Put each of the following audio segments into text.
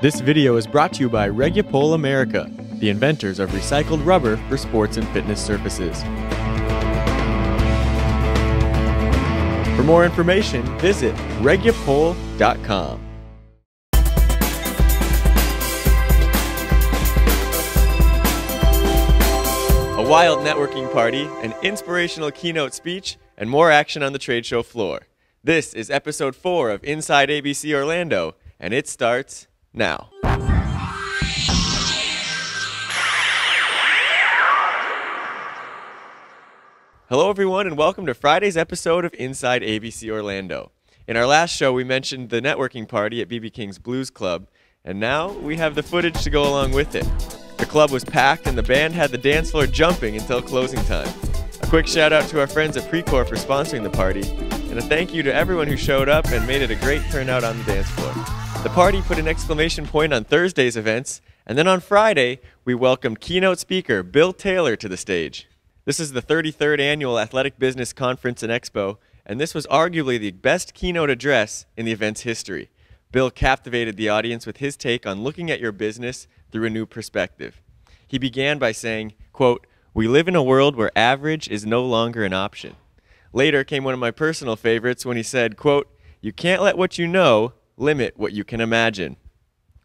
This video is brought to you by Regupol America, the inventors of recycled rubber for sports and fitness surfaces. For more information, visit regupol.com. A wild networking party, an inspirational keynote speech, and more action on the trade show floor. This is episode 4 of Inside ABC Orlando, and it starts now. Hello everyone, and welcome to Friday's episode of Inside ABC Orlando. In our last show, we mentioned the networking party at B.B. King's Blues Club, and now we have the footage to go along with it. The club was packed, and the band had the dance floor jumping until closing time. A quick shout out to our friends at Precor for sponsoring the party, and a thank you to everyone who showed up and made it a great turnout on the dance floor. The party put an exclamation point on Thursday's events, and then on Friday, we welcomed keynote speaker Bill Taylor to the stage. This is the 33rd Annual Athletic Business Conference and Expo, and this was arguably the best keynote address in the event's history. Bill captivated the audience with his take on looking at your business through a new perspective. He began by saying, quote, "We live in a world where average is no longer an option." Later came one of my personal favorites when he said, quote, "You can't let what you know limit what you can imagine."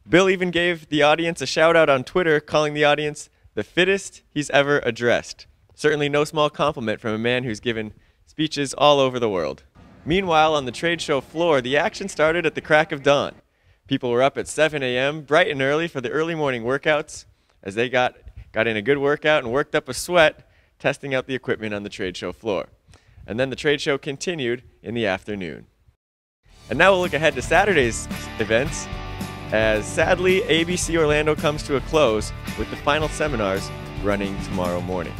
Bill even gave the audience a shout out on Twitter, calling the audience the fittest he's ever addressed. Certainly no small compliment from a man who's given speeches all over the world. Meanwhile, on the trade show floor, the action started at the crack of dawn. People were up at 7 a.m., bright and early for the early morning workouts, as they got in a good workout and worked up a sweat, testing out the equipment on the trade show floor. And then the trade show continued in the afternoon. And now we'll look ahead to Saturday's events, as sadly ABC Orlando comes to a close with the final seminars running tomorrow morning.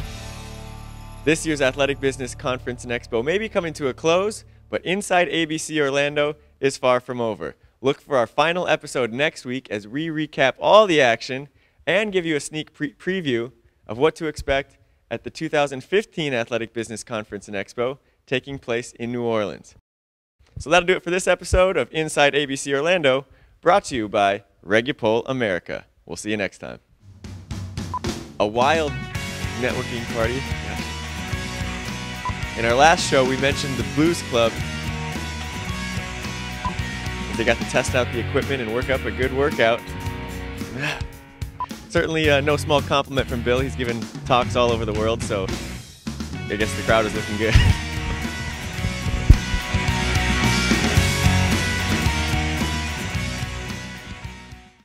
This year's Athletic Business Conference and Expo may be coming to a close, but Inside ABC Orlando is far from over. Look for our final episode next week as we recap all the action and give you a sneak preview of what to expect at the 2015 Athletic Business Conference and Expo taking place in New Orleans. So that'll do it for this episode of Inside ABC Orlando, brought to you by Regupol America. We'll see you next time. A wild networking party. In our last show, we mentioned the Blues Club. They got to test out the equipment and work up a good workout. Certainly no small compliment from Bill. He's given talks all over the world, so I guess the crowd is looking good.